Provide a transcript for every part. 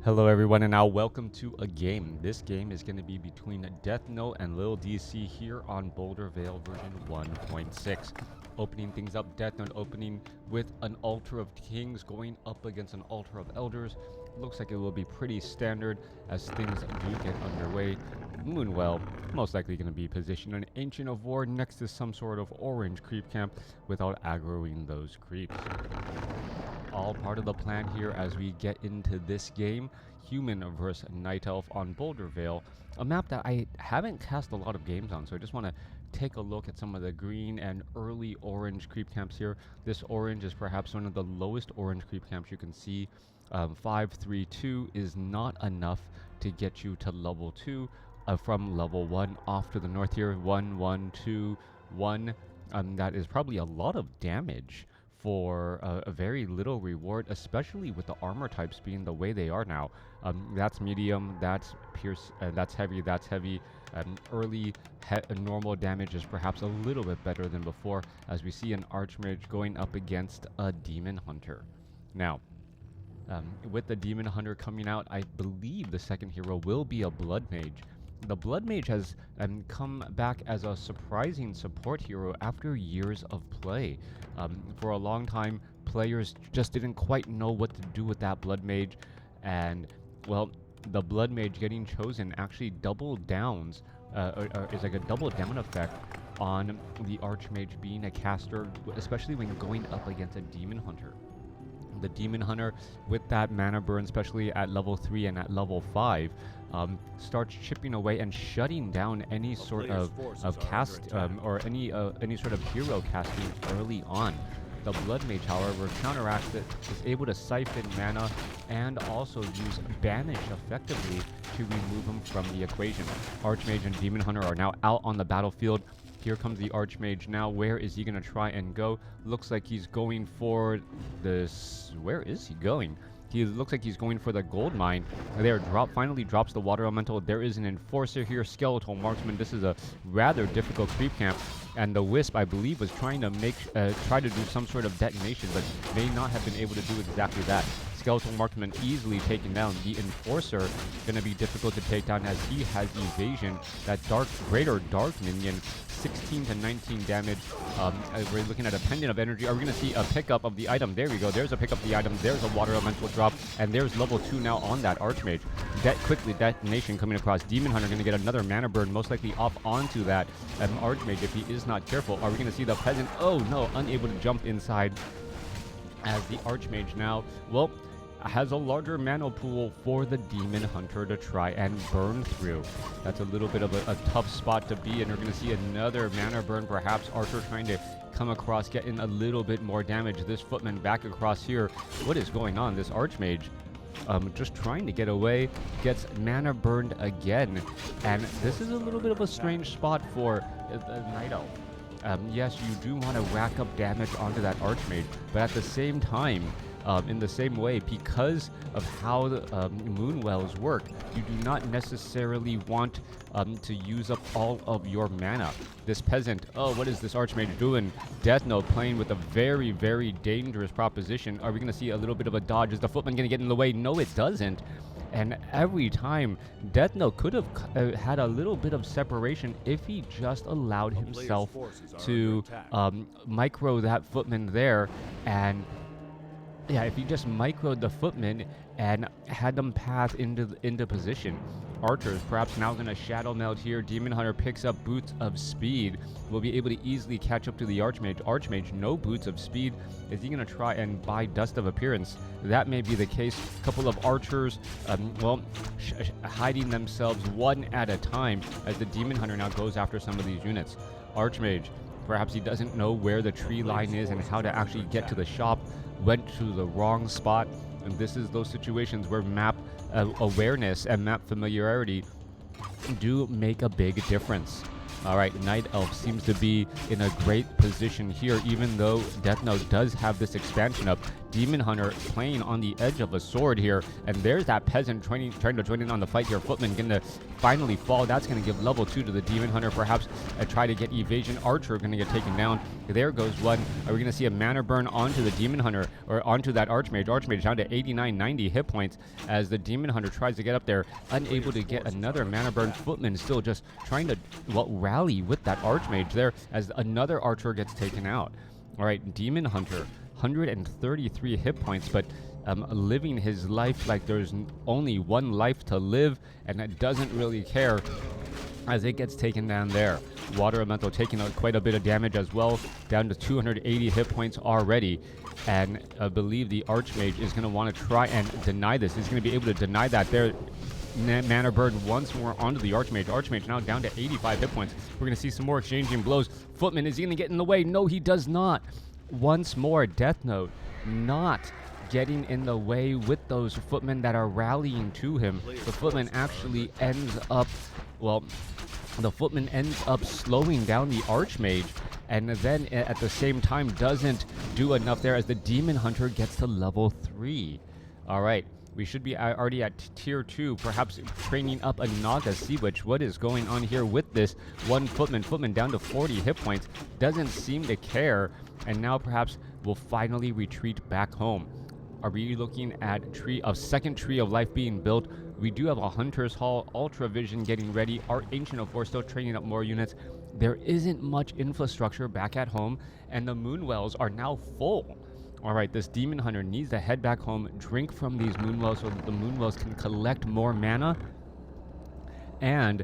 Hello everyone, and now welcome to a game. This game is going to be between Deathnote and LiiLD.C here on Boulder Vale version 1.6. Opening things up, Deathnote opening with an Altar of Kings going up against an Altar of Elders. Looks like it will be pretty standard as things do get underway. Moonwell, most likely going to be positioned an Ancient of War next to some sort of orange creep camp without aggroing those creeps. All part of the plan here as we get into this game. Human versus Night Elf on Boulder Vale, a map that I haven't cast a lot of games on, so I just want to take a look at some of the green and early orange creep camps here. This orange is perhaps one of the lowest orange creep camps you can see. 532 is not enough to get you to level 2 from level 1 off to the north here. 1 1 2 1, that is probably a lot of damage for a very little reward, especially with the armor types being the way they are now. That's medium, that's pierce, that's heavy, that's heavy. Early normal damage is perhaps a little bit better than before, as we see an Archmage going up against a Demon Hunter. Now, with the Demon Hunter coming out, I believe the second hero will be a Blood Mage. The Blood Mage has come back as a surprising support hero after years of play. For a long time, players just didn't quite know what to do with that Blood Mage, and, well, the Blood Mage getting chosen actually double downs, or is like a double down effect on the Archmage being a caster, especially when going up against a Demon Hunter. The Demon Hunter, with that mana burn, especially at level 3 and at level 5, starts chipping away and shutting down any sort of cast or any sort of hero casting early on. The Blood Mage, however, counteracts it, is able to siphon mana and also use Banish effectively to remove him from the equation. Archmage and Demon Hunter are now out on the battlefield. Here comes the Archmage now. Where is he going to try and go? Looks like he's going for this. Where is he going? He looks like he's going for the gold mine. There, finally drops the water elemental. There is an enforcer here, skeletal marksman. This is a rather difficult creep camp, and the Wisp, I believe, was trying to try to do some sort of detonation, but may not have been able to do exactly that. Skeletal marksman easily taken down. The enforcer going to be difficult to take down as he has evasion. That greater dark minion, 16 to 19 damage. We're looking at a pendant of energy. Are we going to see a pickup of the item? There we go. There's a pickup of the item. There's a water elemental drop, and there's level 2 now on that Archmage. Quickly detonation coming across. Demon Hunter going to get another mana burn, most likely off onto that Archmage if he is not careful. Are we going to see the peasant? Oh no, unable to jump inside as the Archmage now, well, has a larger mana pool for the Demon Hunter to try and burn through. That's a little bit of a tough spot to be in. We're going to see another mana burn, perhaps Archer trying to come across, get in a little bit more damage. This footman back across here. What is going on? This Archmage just trying to get away, gets mana burned again. And this is a little bit of a strange spot for Night Elf. Yes, you do want to rack up damage onto that Archmage, but at the same time, in the same way, because of how the Moonwells work, you do not necessarily want to use up all of your mana. This peasant, oh, what is this Archmage doing? Deathnote playing with a very, very dangerous proposition. Are we going to see a little bit of a dodge? Is the footman going to get in the way? No, it doesn't. And every time, Deathnote could have had a little bit of separation if he just allowed himself to micro that footman there. And yeah, if he just microed the footman and had them pass into position. Archers perhaps now going to shadow meld here. Demon Hunter picks up boots of speed. Will be able to easily catch up to the Archmage. Archmage, no boots of speed. Is he going to try and buy Dust of Appearance? That may be the case. A couple of archers, hiding themselves one at a time as the Demon Hunter now goes after some of these units. Archmage, perhaps he doesn't know where the tree line is and how to actually get to the shop. Went to the wrong spot, and this is those situations where map awareness and map familiarity do make a big difference. All right, Night Elf seems to be in a great position here, even though Deathnote does have this expansion up. Demon Hunter playing on the edge of a sword here, and there's that peasant trying to join in on the fight here. Footman gonna finally fall. That's gonna give level 2 to the Demon Hunter. Perhaps try to get evasion. Archer gonna get taken down. There goes one. Are we gonna see a mana burn onto the Demon Hunter or onto that Archmage? Archmage down to 89, 90 hit points as the Demon Hunter tries to get up there, unable to get another mana burn. Footman still just trying to rally with that Archmage there as another Archer gets taken out. All right, Demon Hunter, 133 hit points, but living his life like there's only one life to live, and it doesn't really care as it gets taken down there. Water Elemental taking out quite a bit of damage as well, down to 280 hit points already. And I believe the Archmage is going to want to try and deny this. He's going to be able to deny that there. Mana burn once more onto the Archmage. Archmage now down to 85 hit points. We're going to see some more exchanging blows. Footman, is he going to get in the way? No, he does not. Once more, Deathnote not getting in the way with those footmen that are rallying to him. The footman actually ends up, the footman ends up slowing down the Archmage, and then at the same time doesn't do enough there as the Demon Hunter gets to level 3. All right. We should be already at tier 2, perhaps training up a Naga Sea Witch. What is going on here with this one footman? Footman down to 40 hit points, doesn't seem to care, and now perhaps will finally retreat back home. Are we looking at second tree of life being built? We do have a Hunter's Hall, Ultra Vision getting ready, our Ancient of War still training up more units. There isn't much infrastructure back at home, and the Moonwells are now full. All right, this Demon Hunter needs to head back home, drink from these Moonwells so that the Moonwells can collect more mana. And,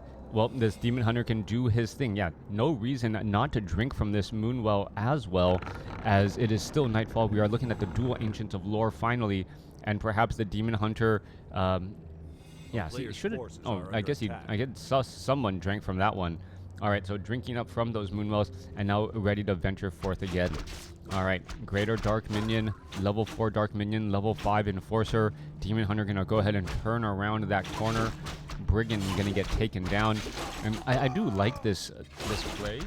this Demon Hunter can do his thing. Yeah, no reason not to drink from this Moonwell as well, as it is still nightfall. We are looking at the dual Ancients of Lore finally, and perhaps the Demon Hunter, should have, I guess someone drank from that one. All right, so drinking up from those Moonwells, and now ready to venture forth again. All right, Greater Dark Minion, level 4 Dark Minion, level 5 Enforcer. Demon Hunter gonna go ahead and turn around that corner. Brigand gonna get taken down. And I do like this play,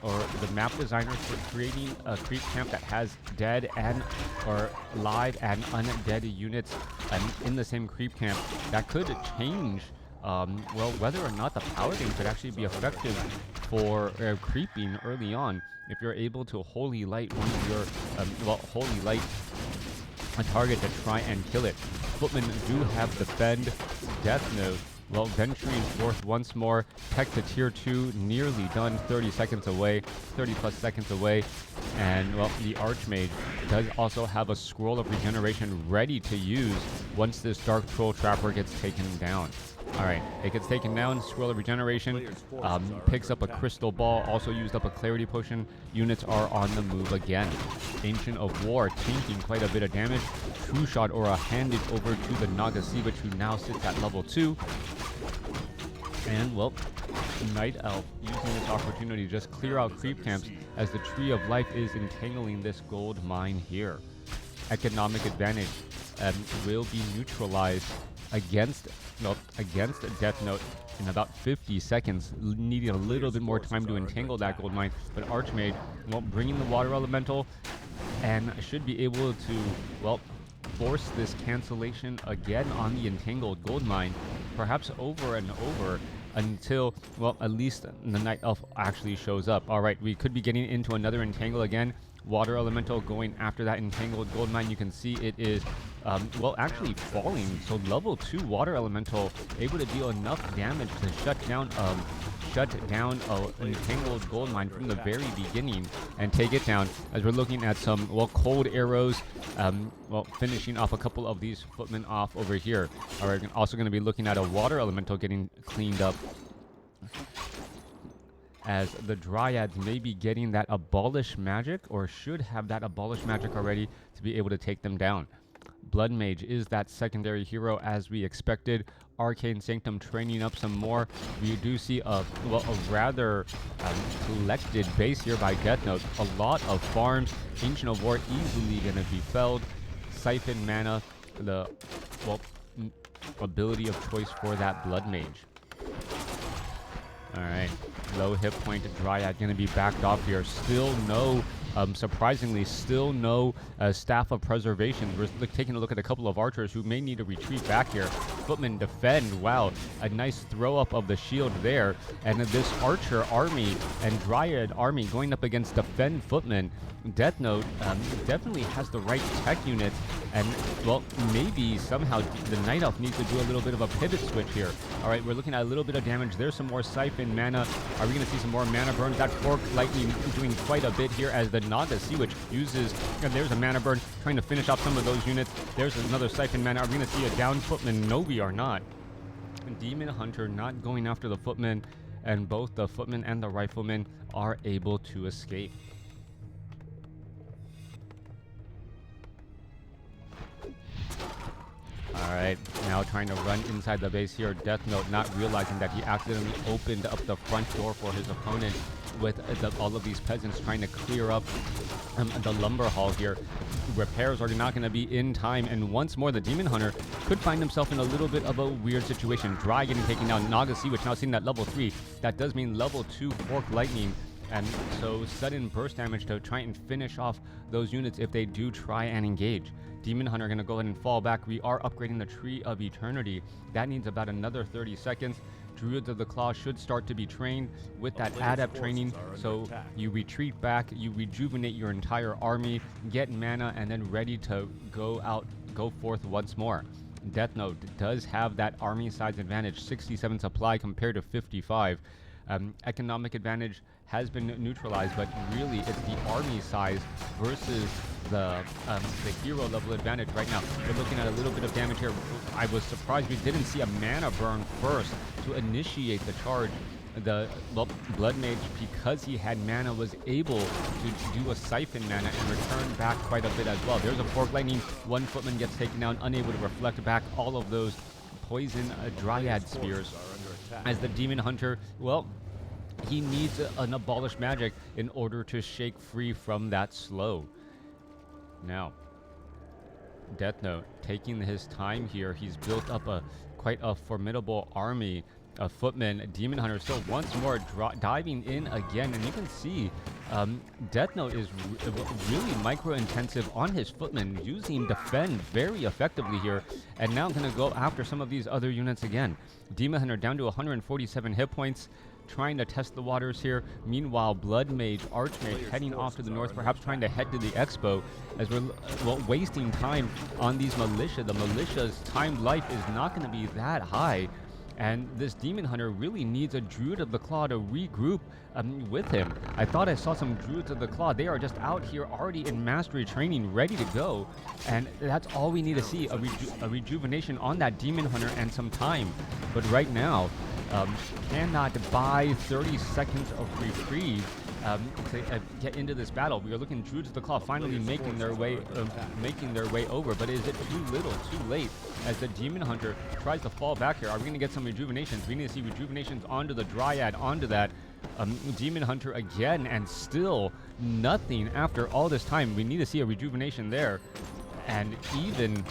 or the map designer for creating a creep camp that has dead or live and undead units in the same creep camp. That could change whether or not the paladin could actually be effective for creeping early on. If you're able to holy light one of your, holy light a target to try and kill it. Footmen do have defend. Deathnote, venturing forth once more. Tech to tier 2, nearly done, 30 seconds away, 30 plus seconds away. And, the Archmage does also have a Scroll of Regeneration ready to use once this Dark Troll Trapper gets taken down. Alright, it gets taken down, Scroll of Regeneration, picks up a Crystal Ball, also used up a Clarity Potion. Units are on the move again. Ancient of War taking quite a bit of damage. True Shot Aura handed over to the Naga Sea Witch, who now sits at level 2. And, Night Elf using this opportunity to just clear out creep camps as the Tree of Life is entangling this gold mine here. Economic advantage will be neutralized against Deathnote in about 50 seconds, needing a little bit more time to entangle that gold mine. But Archmage, bringing the Water Elemental, and should be able to, force this cancellation again on the entangled gold mine, perhaps over and over until, at least the Night Elf actually shows up. All right, we could be getting into another entangle again. Water Elemental going after that entangled gold mine. You can see it is, actually falling. So level 2 Water Elemental able to deal enough damage to shut down an entangled gold mine from the very beginning and take it down. As we're looking at some, cold arrows, finishing off a couple of these footmen off over here. All right, we're also going to be looking at a Water Elemental getting cleaned up, as the Dryads may be getting that Abolish Magic, or should have that Abolish Magic already to be able to take them down. Blood Mage is that secondary hero as we expected. Arcane Sanctum training up some more. We do see a rather collected base here by Deathnote. A lot of farms. Ancient of War easily going to be felled. Siphon Mana, the ability of choice for that Blood Mage. Alright, low hit point Dryad going to be backed off here. Still no Surprisingly, still no Staff of Preservation. We're taking a look at a couple of archers who may need to retreat back here. Footmen defend. Wow, a nice throw up of the shield there. And this archer army and Dryad army going up against defend footmen. Deathnote definitely has the right tech unit, and well, maybe somehow the Night Elf needs to do a little bit of a pivot switch here. All right, we're looking at a little bit of damage. There's some more Siphon mana. Are we going to see some more mana burn? That Fork Lightning doing quite a bit here as the WC which uses, and there's a mana burn trying to finish off some of those units. There's another Siphon mana. Are we going to see a down footman? No, we are not. Demon Hunter not going after the footman, and both the footman and the rifleman are able to escape. Alright, now trying to run inside the base here. Deathnote not realizing that he accidentally opened up the front door for his opponent with all of these peasants trying to clear up the lumber hall here. Repairs are not going to be in time, and once more the Demon Hunter could find himself in a little bit of a weird situation. Dry getting taken down. WC which now seeing that level 3. That does mean level 2 Fork Lightning. And so sudden burst damage to try and finish off those units if they do try and engage. Demon Hunter going to go ahead and fall back. We are upgrading the Tree of Eternity. That needs about another 30 seconds. Druids of the Claw should start to be trained with that adept training. So you retreat back, you rejuvenate your entire army, get mana, and then ready to go forth once more. Deathnote does have that army size advantage, 67 supply compared to 55. Economic advantage has been neutralized, but really it's the army size versus the hero level advantage right now. We're looking at a little bit of damage here. I was surprised we didn't see a mana burn first to initiate the charge. The Blood Mage, because he had mana, was able to do a Siphon mana and return back quite a bit as well. There's a Fork Lightning. One footman gets taken down, unable to reflect back all of those poison Dryad spears. As the Demon Hunter, well, he needs an Abolish Magic in order to shake free from that slow. Now, Deathnote taking his time here. He's built up quite a formidable army of footmen. Demon Hunter still once more diving in again, and you can see Deathnote is really micro-intensive on his footmen, using defend very effectively here, and now going to go after some of these other units again. Demon Hunter down to 147 hit points, trying to test the waters here. Meanwhile, Blood Mage, Archmage heading off to the north, perhaps trying to head to the expo, as we're wasting time on these militia. The militia's time life is not going to be that high, and this Demon Hunter really needs a Druid of the Claw to regroup with him. I thought I saw some Druids of the Claw. They are just out here already in mastery training, ready to go, and that's all we need to see, a rejuvenation on that Demon Hunter and some time. But right now, cannot buy 30 seconds of reprieve to get into this battle. We are looking Druids of the Claw finally making their way over, but is it too little, too late, as the Demon Hunter tries to fall back here? Are we going to get some rejuvenations? We need to see rejuvenations onto the Dryad, onto that Demon Hunter again, and still nothing after all this time. We need to see a rejuvenation there, and even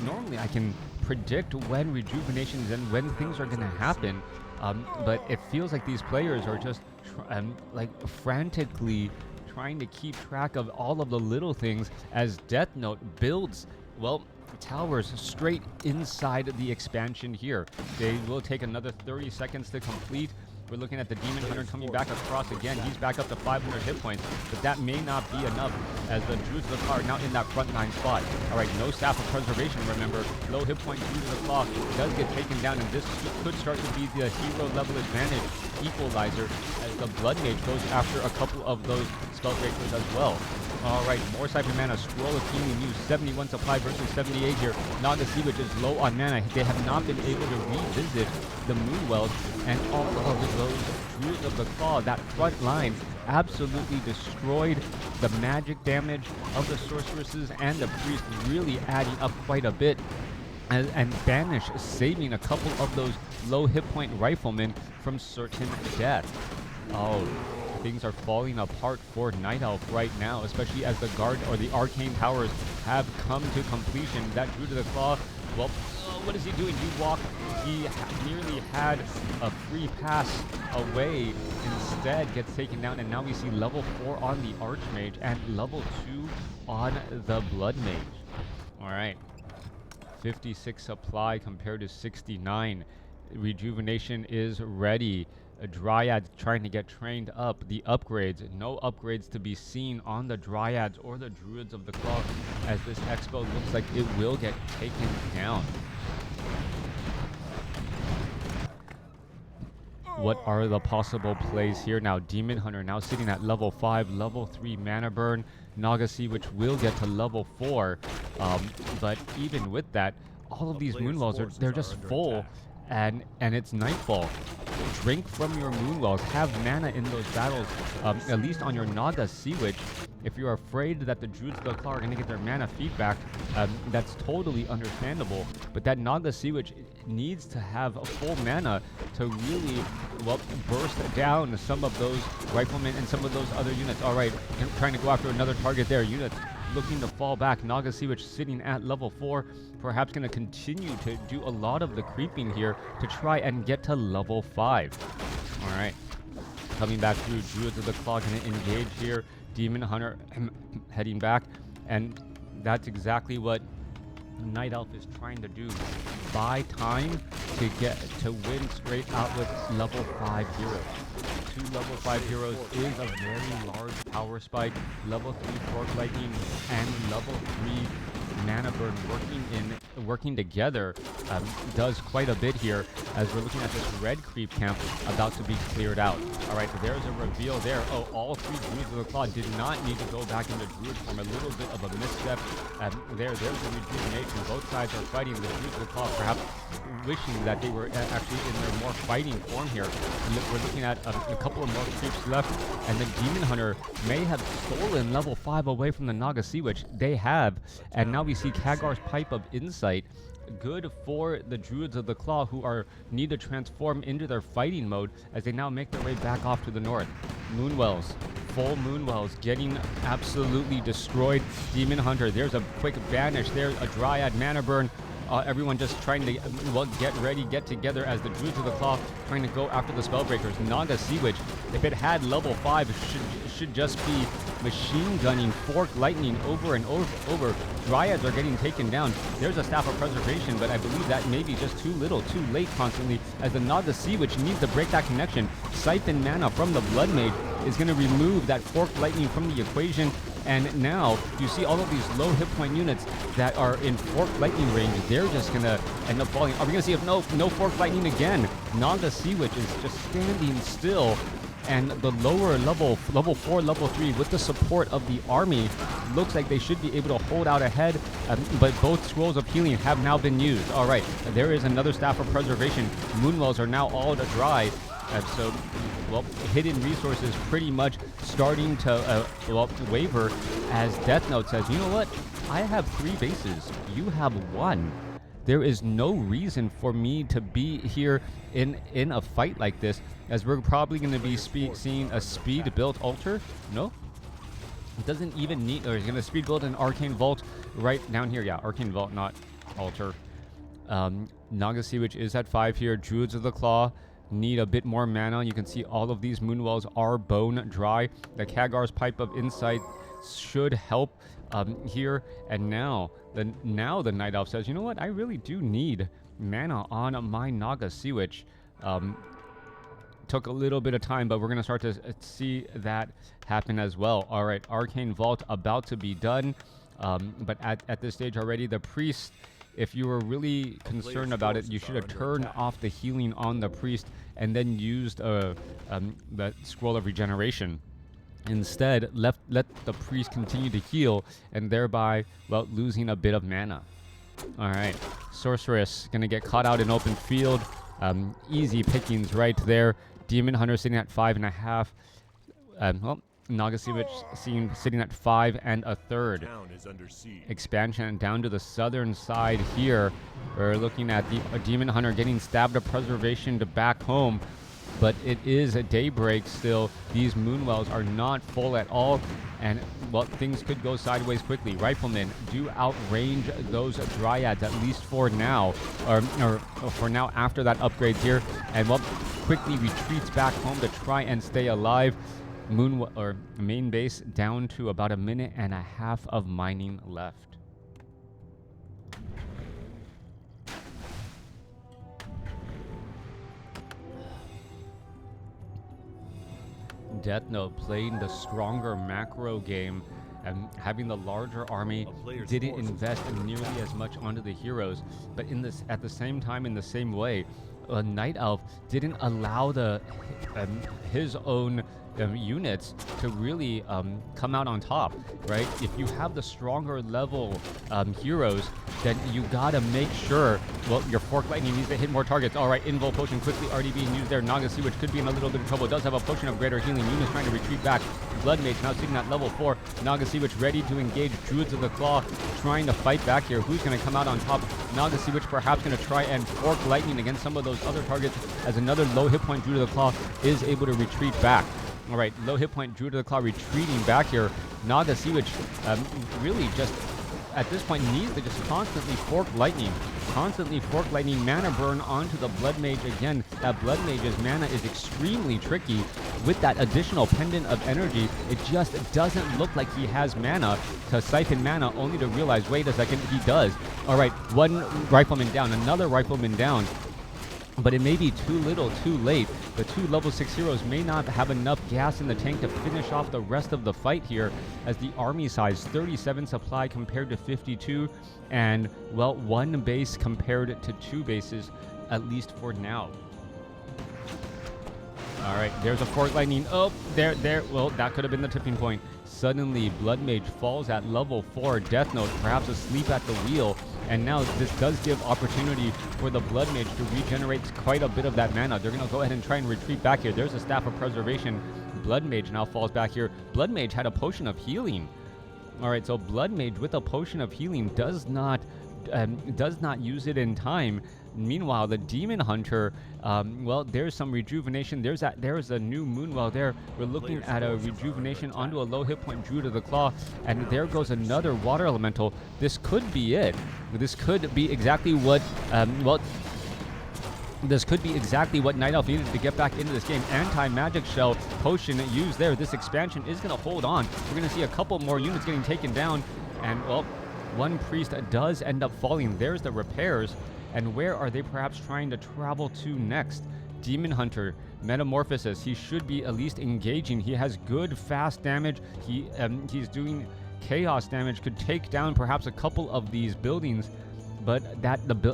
normally I can predict when rejuvenations and when things are going to happen, but it feels like these players are just like frantically trying to keep track of all of the little things as Deathnote builds, well, towers straight inside the expansion here. They will take another 30 seconds to complete. We're looking at the Demon Hunter coming back across again. He's back up to 500 hit points, but that may not be enough as the Druids of the Claw are now in that front line spot. All right, no Staff of Preservation, remember. Low hit point Druids of the Claw does get taken down, and this could start to be the hero level advantage equalizer as the Blood Mage goes after a couple of those spell breakers as well. All right, more Siphon mana. Scroll of Healing used, 71 supply versus 78 here. WC which is low on mana. They have not been able to revisit the Moonwells, and all of those Druids of the Claw, that front line, absolutely destroyed. The magic damage of the sorceresses and the priest really adding up quite a bit. And Banish saving a couple of those low hit point riflemen from certain death. Oh, things are falling apart for Night Elf right now, especially as the guard or the arcane towers have come to completion. That Druid of the Claw, well, what is he doing? He nearly had a free pass away. Instead, gets taken down, and now we see level 4 on the Archmage and level 2 on the Blood Mage. All right, 56 supply compared to 69. Rejuvenation is ready. A Dryad trying to get trained up. The upgrades, no upgrades to be seen on the Dryads or the Druids of the Claw, as this Expo looks like it will get taken down. What are the possible plays here now? Demon Hunter now sitting at level 5, level 3 mana burn. Naga Sea Witch will get to level 4, but even with that, all of these Moonwells they're just full, and it's nightfall. Drink from your Moonwells, have mana in those battles, at least on your Naga Sea Witch. If you're afraid that the Druids of the Claw are going to get their mana feedback, that's totally understandable. But that Naga Sea Witch needs to have a full mana to really, well, burst down some of those Riflemen and some of those other units. All right, trying to go after another target there. Units looking to fall back. Naga Sea Witch sitting at level 4, perhaps going to continue to do a lot of the creeping here to try and get to level 5. All right, coming back through. Druids of the Claw going to engage here. Demon Hunter heading back, and that's exactly what Night Elf is trying to do. Buy time to get to win straight out with level 5 heroes. 2 level 5 heroes is a very large power spike. Level 3 Fork Lightning and level 3 Mana Burn working together does quite a bit here, as we're looking at this red creep camp about to be cleared out. All right, there's a reveal there. Oh, all 3 Druids of the Claw did not need to go back into Druid form. A little bit of a misstep. There's a rejuvenation. Both sides are fighting. The Druids of the Claw perhaps wishing that they were actually in their more fighting form here. We're looking at a couple of more creeps left, and the Demon Hunter may have stolen level 5 away from the Naga Sea Witch. They have, and now we see Kagar's Pipe of Insight. Good for the Druids of the Claw, who need to transform into their fighting mode as they now make their way back off to the north. Moonwells, full Moonwells, getting absolutely destroyed. Demon Hunter, there's a quick banish. There's a Dryad Mana Burn. Everyone just trying to get ready, get together as the Druids of the Claw trying to go after the Spellbreakers. Naga Sea Witch, if it had level 5, should just be machine gunning Fork Lightning over and over. Dryads are getting taken down. There's a Staff of Preservation, but I believe that may be just too little, too late constantly, as the Naga Sea Witch needs to break that connection. Siphon mana from the Blood Mage is going to remove that Fork Lightning from the equation. And now you see all of these low hit point units that are in Fork Lightning range. They're just going to end up falling. Are we going to see if no Fork Lightning again? Naga Sea Witch is just standing still. And the lower level 4, level 3, with the support of the army, looks like they should be able to hold out ahead. But both Scrolls of Healing have now been used. All right, there is another Staff of Preservation. Moonwells are now all to dry. So, well, hidden resources pretty much starting to waver, as Deathnote says, you know what? I have 3 bases. You have 1. There is no reason for me to be here in a fight like this, as we're probably going to be seeing a speed-built altar. No? It doesn't even need, or he's going to speed build an Arcane Vault right down here. Yeah, Arcane Vault, not altar. Naga Sea Witch is at 5 here. Druids of the Claw need a bit more mana. You can see all of these Moonwells are bone dry. The Kagar's Pipe of Insight should help here. And now the Night Elf says, you know what? I really do need mana on my Naga Sea Witch. Took a little bit of time, but we're going to start to see that happen as well. All right, Arcane Vault about to be done. But at this stage already, the Priest, if you were really concerned about it, you should have turned off the healing on the Priest and then used the Scroll of Regeneration. Instead, let the Priest continue to heal, and thereby, well, losing a bit of mana. All right, Sorceress going to get caught out in open field. Easy pickings right there. Demon Hunter sitting at 5.5. Well, Naga Sea Witch sitting at 5 1/3. Expansion down to the southern side here. We're looking at the Demon Hunter getting stabbed of Preservation to back home. but it is a daybreak still. These moonwells are not full at all, and well, things could go sideways quickly. Riflemen do outrange those dryads, at least for now, or for now after that upgrade here, and well, quickly retreats back home to try and stay alive. Main base down to about 1.5 minutes of mining left. Deathnote playing the stronger macro game and having the larger army, didn't invest nearly as much onto the heroes, but at the same time, in the same way, Night Elf didn't allow his own units to really come out on top, right? If you have the stronger level heroes, then you gotta make sure, well, your Fork Lightning needs to hit more targets. All right, Invul Potion quickly already being used there. Nagasi, which could be in a little bit of trouble, does have a Potion of Greater Healing. Units trying to retreat back. Blood Mage now sitting at level 4. Nagasi, which ready to engage. Druids of the Claw trying to fight back here. Who's going to come out on top? Nagasi, which perhaps going to try and Fork Lightning against some of those other targets, as another low hit point Druid of the Claw is able to retreat back. All right, low hit point Druid of the Claw retreating back here. Nagasi, which really just at this point needs to just constantly Fork Lightning. Mana burn onto the Blood Mage again. That Blood Mage's mana is extremely tricky. With that additional pendant of energy, it just doesn't look like he has mana to siphon mana, only to realize, wait a second, he does. All right, one Rifleman down, another Rifleman down. But it may be too little, too late. The two level 6 heroes may not have enough gas in the tank to finish off the rest of the fight here, as the army size 37 supply compared to 52, and well, 1 base compared to 2 bases, at least for now. All right, there's a Fork Lightning. Oh, there. Well, that could have been the tipping point. Suddenly, Blood Mage falls at level 4. Deathnote perhaps asleep at the wheel. And now this does give opportunity for the Blood Mage to regenerate quite a bit of that mana. They're going to go ahead and try and retreat back here. There's a Staff of Preservation. Blood Mage now falls back here. Blood Mage had a Potion of Healing. All right, so Blood Mage with a Potion of Healing does not use it in time. Meanwhile, the Demon Hunter, well, there's some rejuvenation. There is a new Moonwell there. We're looking at a rejuvenation onto a low hit point Druid of the Claw, and there goes another Water Elemental. This could be it. This could be exactly what, this could be exactly what Night Elf needed to get back into this game. Anti-Magic Shell Potion used there. This expansion is going to hold on. We're going to see a couple more units getting taken down, and, well, one priest does end up falling. There's the repairs. And where are they perhaps trying to travel to next? Demon Hunter, Metamorphosis. He should be at least engaging. He has good fast damage. He's doing chaos damage. Could take down perhaps a couple of these buildings, but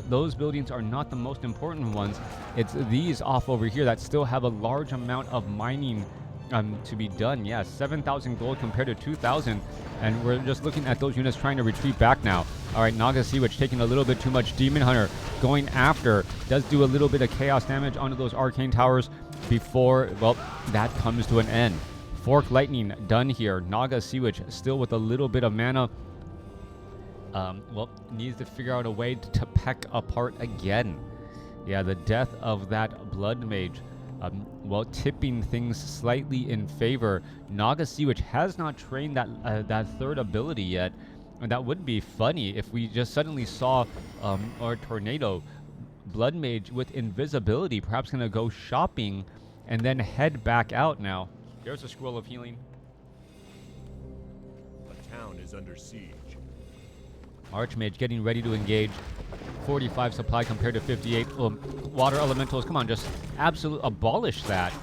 those buildings are not the most important ones. It's these off over here that still have a large amount of mining to be done. Yeah, 7,000 gold compared to 2,000, and we're just looking at those units trying to retreat back now. All right, Nagasi, which taking a little bit too much. Demon Hunter going after, does do a little bit of chaos damage onto those arcane towers before, well, that comes to an end. Fork Lightning done here. Nagasi, which still with a little bit of mana, well, needs to figure out a way to peck apart again. Yeah, the death of that Blood Mage, well, tipping things slightly in favor. Nagasi, which has not trained that third ability yet. And that would be funny if we just suddenly saw our Tornado. Blood Mage with invisibility, perhaps going to go shopping and then head back out now. There's a Scroll of Healing. The town is under siege. Archmage getting ready to engage. 45 supply compared to 58. Water Elementals, come on, just absolutely abolish that.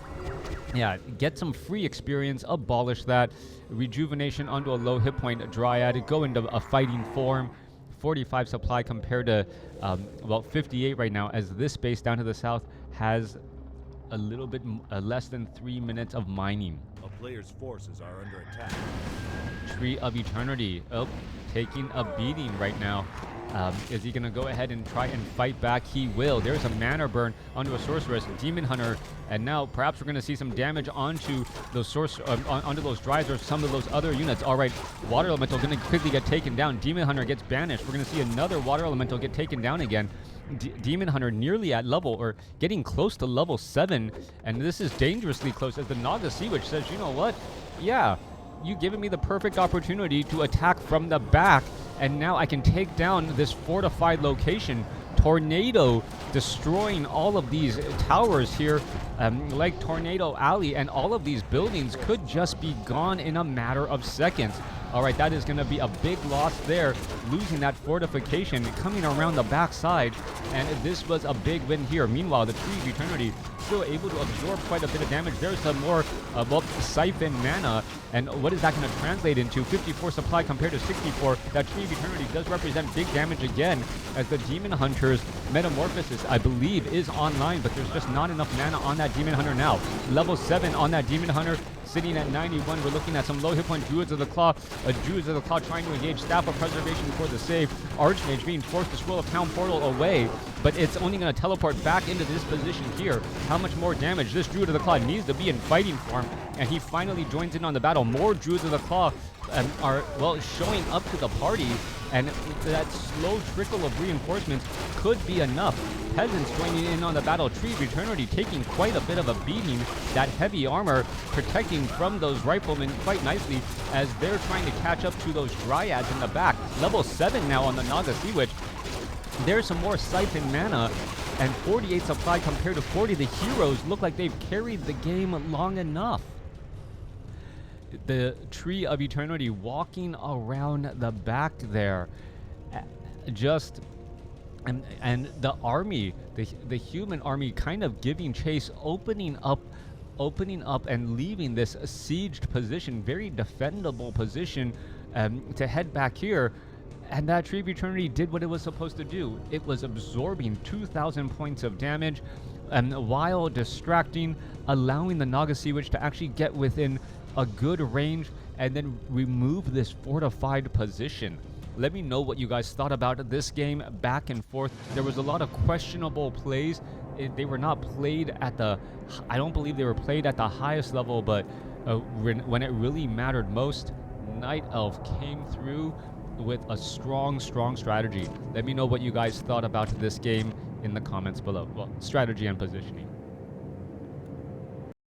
Yeah, get some free experience, abolish that. Rejuvenation onto a low hit point Dryad, go into a fighting form. 45 supply compared to, well, 58 right now, as this base down to the south has a little bit less than 3 minutes of mining. A player's forces are under attack. Tree of Eternity, taking a beating right now. Is he going to go ahead and try and fight back? He will. There's a mana burn onto a sorceress, Demon Hunter, and now perhaps we're going to see some damage onto those onto those dries or some of those other units. All right, Water Elemental going to quickly get taken down. Demon Hunter gets banished. We're going to see another Water Elemental get taken down again. Demon Hunter nearly at level, or getting close to level 7, and this is dangerously close as the Naga Sea Witch says, you know what? Yeah, you given me the perfect opportunity to attack from the back, and now I can take down this fortified location. Tornado destroying all of these towers here, like Tornado Alley, and all of these buildings could just be gone in a matter of seconds. All right, that is going to be a big loss there, losing that fortification, coming around the backside, and this was a big win here. Meanwhile, the Tree of Eternity still able to absorb quite a bit of damage. There's some more siphon mana, and what is that going to translate into? 54 supply compared to 64. That Tree of Eternity does represent big damage again, as the Demon Hunter's Metamorphosis, I believe, is online, but there's just not enough mana on that Demon Hunter now. Level 7 on that Demon Hunter, sitting at 91. We're looking at some low hit point Druids of the Claw. Druids of the Claw trying to engage Staff of Preservation for the save. Archmage being forced to scroll a Town Portal away, but it's only going to teleport back into this position here. How much more damage? This Druid of the Claw needs to be in fighting form, and he finally joins in on the battle. More Druids of the Claw are, well, showing up to the party, and that slow trickle of reinforcements could be enough. Peasants joining in on the battle. Tree of Eternity taking quite a bit of a beating. That heavy armor protecting from those riflemen quite nicely as they're trying to catch up to those dryads in the back. Level 7 now on the Naga Sea Witch. There's some more siphon mana, and 48 supply compared to 40. The heroes look like they've carried the game long enough. The Tree of Eternity walking around the back there, just and the army, the human army, kind of giving chase, opening up and leaving this sieged position, very defendable position, to head back here. And that Tree of Eternity did what it was supposed to do. It was absorbing 2,000 points of damage, while distracting, allowing the Naga Sea Witch to actually get within a good range and then remove this fortified position. Let me know what you guys thought about this game back and forth. There was a lot of questionable plays. They were not played at the, I don't believe they were played at the highest level, but when it really mattered most, Night Elf came through with a strong strategy. Let me know what you guys thought about this game in the comments below. Well, strategy and positioning.